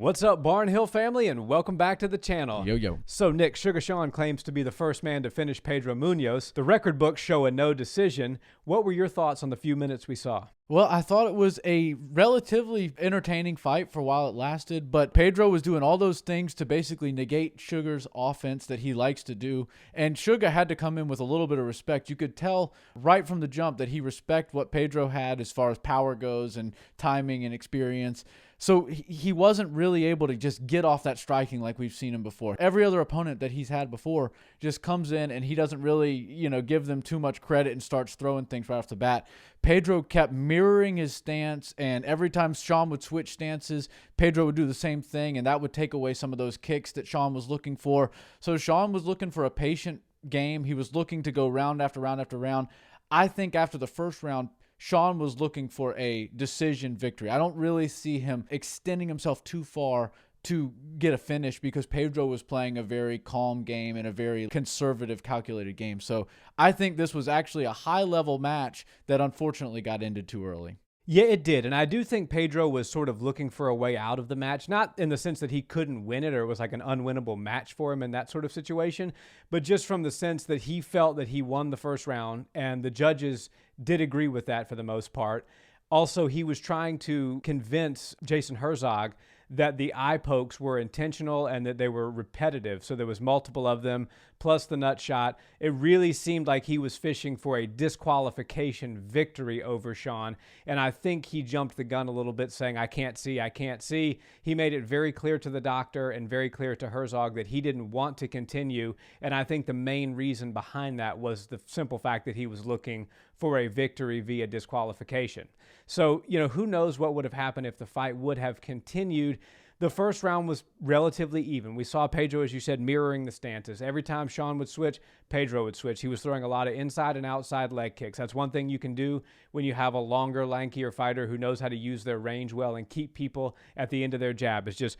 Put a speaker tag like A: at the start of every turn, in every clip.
A: What's up, Barnhill family, and welcome back to the channel.
B: Yo.
A: So Nick, Suga Sean claims to be the first man to finish Pedro Munhoz. The record books show a no decision. What were your thoughts on the few minutes we saw?
B: Well, I thought it was a relatively entertaining fight for a while it lasted, but Pedro was doing all those things to basically negate Suga's offense that he likes to do, and Suga had to come in with a little bit of respect. You could tell right from the jump that he respected what Pedro had as far as power goes and timing and experience. So he wasn't really able to just get off that striking like we've seen him before. Every other opponent that he's had before just comes in and he doesn't really, give them too much credit and starts throwing things right off the bat. Pedro kept mirroring his stance, and every time Sean would switch stances, Pedro would do the same thing, and that would take away some of those kicks that Sean was looking for. So Sean was looking for a patient game. He was looking to go round after round after round. I think after the first round, Sean was looking for a decision victory. I don't really see him extending himself too far to get a finish because Pedro was playing a very calm game and a very conservative, calculated game. So I think this was actually a high-level match that unfortunately got ended too early.
A: Yeah, it did. And I do think Pedro was sort of looking for a way out of the match, not in the sense that he couldn't win it or it was like an unwinnable match for him in that sort of situation, but just from the sense that he felt that he won the first round, and the judges did agree with that for the most part. Also, he was trying to convince Jason Herzog that the eye pokes were intentional and that they were repetitive. So there was multiple of them, plus the nut shot. It really seemed like he was fishing for a disqualification victory over Sean. And I think he jumped the gun a little bit saying, I can't see. He made it very clear to the doctor and very clear to Herzog that he didn't want to continue. And I think the main reason behind that was the simple fact that he was looking for a victory via disqualification. So, who knows what would have happened if the fight would have continued. The first round was relatively even. We saw Pedro, as you said, mirroring the stances. Every time Sean would switch, Pedro would switch. He was throwing a lot of inside and outside leg kicks. That's one thing you can do when you have a longer, lankier fighter who knows how to use their range well and keep people at the end of their jab. Is just,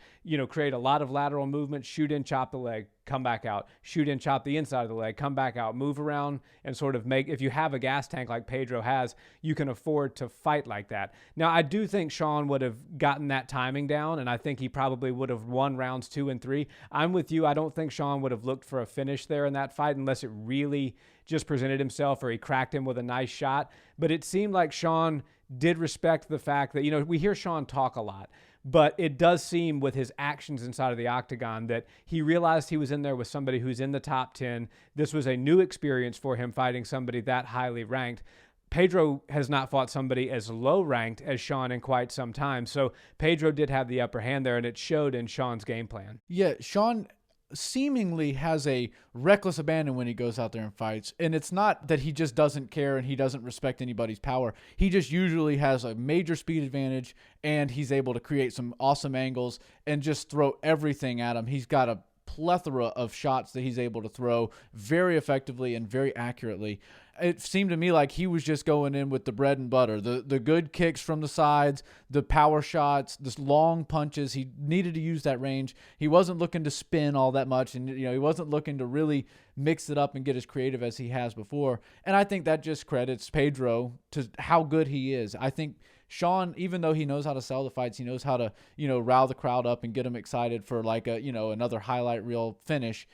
A: create a lot of lateral movement, shoot in, chop the leg, come back out, shoot in, chop the inside of the leg, come back out, move around, and sort of make, if you have a gas tank like Pedro has, you can afford to fight like that. Now, I do think Sean would have gotten that timing down, and I think he probably would have won rounds 2 and 3. I'm with you. I don't think Sean would have looked for a finish there in that fight unless it really just presented himself or he cracked him with a nice shot. But it seemed like Sean did respect the fact that, we hear Sean talk a lot, but it does seem with his actions inside of the octagon that he realized he was in there with somebody who's in the top 10. This was a new experience for him fighting somebody that highly ranked. Pedro has not fought somebody as low ranked as Sean in quite some time. So Pedro did have the upper hand there, and it showed in Sean's game plan.
B: Yeah, Sean seemingly has a reckless abandon when he goes out there and fights. And it's not that he just doesn't care and he doesn't respect anybody's power. He just usually has a major speed advantage, and he's able to create some awesome angles and just throw everything at him. He's got a plethora of shots that he's able to throw very effectively and very accurately. It seemed to me like he was just going in with the bread and butter, the good kicks from the sides, the power shots, the long punches. He needed to use that range. He wasn't looking to spin all that much, and he wasn't looking to really mix it up and get as creative as he has before. And I think that just credits Pedro to how good he is. I think Sean, even though he knows how to sell the fights, he knows how to, rile the crowd up and get them excited for like a, another highlight reel finish.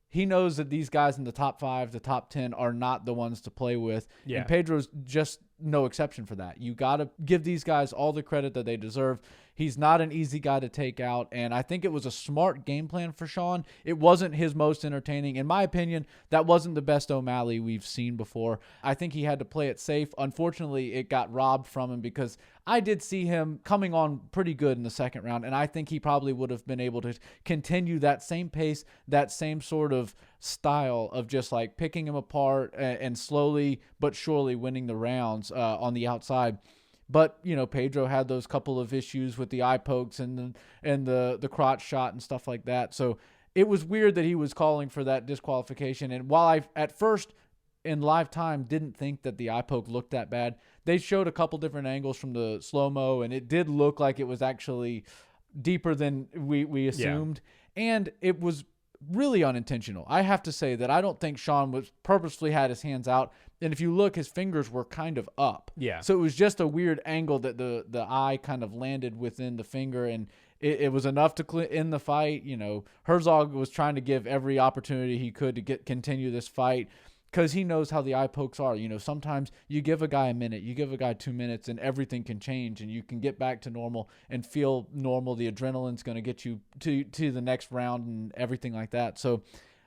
B: He knows that these guys in the top 5, the top 10 are not the ones to play with. Yeah. And Pedro's just no exception for that. You got to give these guys all the credit that they deserve. He's not an easy guy to take out, and I think it was a smart game plan for Sean. It wasn't his most entertaining. In my opinion, that wasn't the best O'Malley we've seen before. I think he had to play it safe. Unfortunately, it got robbed from him because I did see him coming on pretty good in the second round, and I think he probably would have been able to continue that same pace, that same sort of style of just like picking him apart and slowly but surely winning the rounds on the outside. But, Pedro had those couple of issues with the eye pokes and the crotch shot and stuff like that. So it was weird that he was calling for that disqualification. And while I, at first, in live time, didn't think that the eye poke looked that bad, they showed a couple different angles from the slow-mo, and it did look like it was actually deeper than we assumed. Yeah. And it was really unintentional. I have to say that I don't think Sean was purposefully had his hands out. And if you look, his fingers were kind of up.
A: Yeah.
B: So it was just a weird angle that the eye kind of landed within the finger. And It was enough to end the fight. Herzog was trying to give every opportunity he could to continue this fight, because he knows how the eye pokes are. Sometimes you give a guy a minute, you give a guy 2 minutes, and everything can change, and you can get back to normal and feel normal. The adrenaline's going to get you to the next round and everything like that. So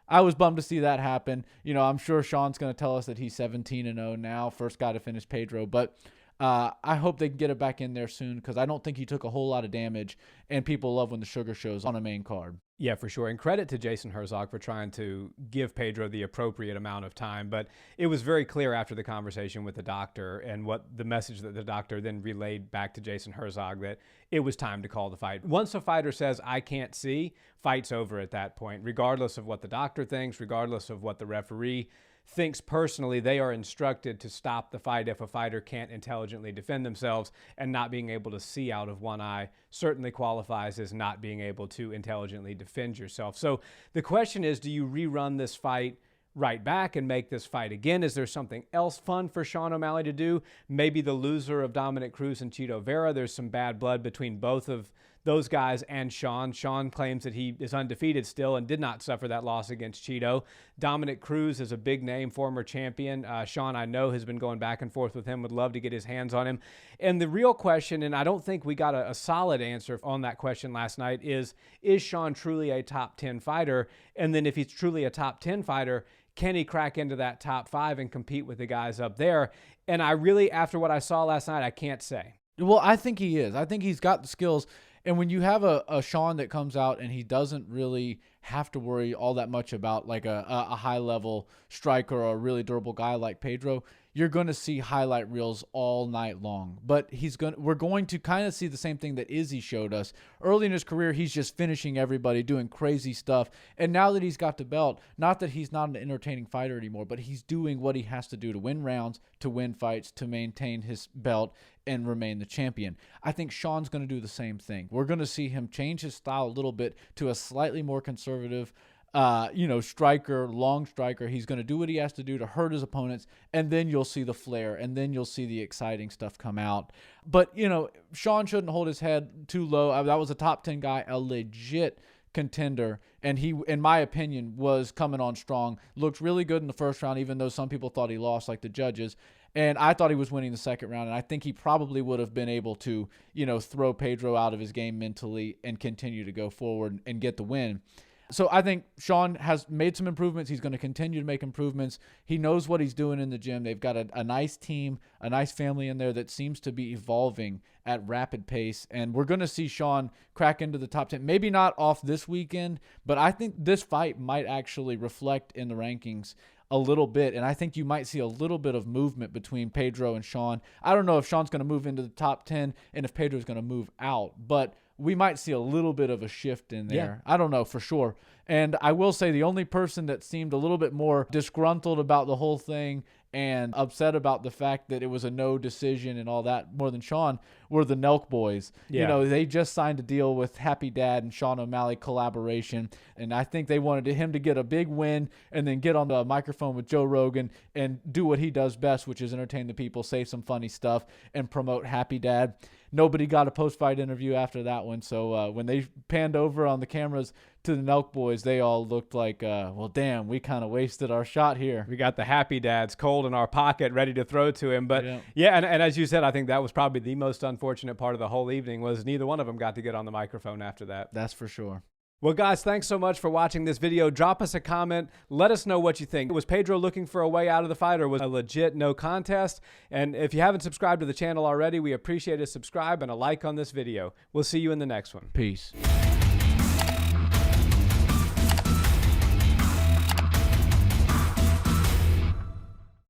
B: I was bummed to see that happen. I'm sure Sean's going to tell us that he's 17-0 now, first guy to finish Pedro, but I hope they can get it back in there soon, because I don't think he took a whole lot of damage, and people love when the sugar shows on a main card.
A: Yeah, for sure. And credit to Jason Herzog for trying to give Pedro the appropriate amount of time. But it was very clear after the conversation with the doctor and what the message that the doctor then relayed back to Jason Herzog, that it was time to call the fight. Once a fighter says, I can't see, fight's over at that point, regardless of what the doctor thinks, regardless of what the referee thinks personally. They are instructed to stop the fight if a fighter can't intelligently defend themselves, and not being able to see out of one eye certainly qualifies as not being able to intelligently defend yourself. So the question is, do you rerun this fight right back and make this fight again? Is there something else fun for Sean O'Malley to do? Maybe the loser of Dominic Cruz and Chito Vera. There's some bad blood between both of those guys and Sean. Sean claims that he is undefeated still and did not suffer that loss against Chito. Dominic Cruz is a big name, former champion. Sean, I know, has been going back and forth with him, would love to get his hands on him. And the real question, and I don't think we got a solid answer on that question last night, is Sean truly a top 10 fighter? And then if he's truly a top 10 fighter, can he crack into that top 5 and compete with the guys up there? And I really, after what I saw last night, I can't say.
B: Well, I think he is. I think he's got the skills. And when you have a Sean that comes out and he doesn't really have to worry all that much about like a high-level striker or a really durable guy like Pedro, you're going to see highlight reels all night long. But we're going to kind of see the same thing that Izzy showed us. Early in his career, he's just finishing everybody, doing crazy stuff. And now that he's got the belt, not that he's not an entertaining fighter anymore, but he's doing what he has to do to win rounds, to win fights, to maintain his belt and remain the champion. I think Sean's going to do the same thing. We're going to see him change his style a little bit to a slightly more conservative striker, long striker. He's going to do what he has to do to hurt his opponents, and then you'll see the flair, and then you'll see the exciting stuff come out. But, Sean shouldn't hold his head too low. That was a top 10 guy, a legit contender, and he, in my opinion, was coming on strong. Looked really good in the first round, even though some people thought he lost, like the judges. And I thought he was winning the second round, and I think he probably would have been able to, throw Pedro out of his game mentally and continue to go forward and get the win. So I think Sean has made some improvements. He's going to continue to make improvements. He knows what he's doing in the gym. They've got a nice team, a nice family in there that seems to be evolving at rapid pace. And we're going to see Sean crack into the top 10. Maybe not off this weekend, but I think this fight might actually reflect in the rankings a little bit. And I think you might see a little bit of movement between Pedro and Sean. I don't know if Sean's going to move into the top 10 and if Pedro's going to move out, but we might see a little bit of a shift in there. Yeah. I don't know for sure. And I will say the only person that seemed a little bit more disgruntled about the whole thing and upset about the fact that it was a no decision and all that more than Sean were the Nelk boys. Yeah. They just signed a deal with Happy Dad and Sean O'Malley collaboration. And I think they wanted him to get a big win and then get on the microphone with Joe Rogan and do what he does best, which is entertain the people, say some funny stuff, and promote Happy Dad. Nobody got a post-fight interview after that one. So when they panned over on the cameras to the Nelk boys, they all looked like, well, damn, we kind of wasted our shot here.
A: We got the Happy Dads cold in our pocket, ready to throw to him. But yeah, and as you said, I think that was probably the most unfortunate part of the whole evening, was neither one of them got to get on the microphone after that.
B: That's for sure.
A: Well, guys, thanks so much for watching this video. Drop us a comment. Let us know what you think. Was Pedro looking for a way out of the fight, or was it a legit no contest? And if you haven't subscribed to the channel already, we appreciate a subscribe and a like on this video. We'll see you in the next one.
B: Peace.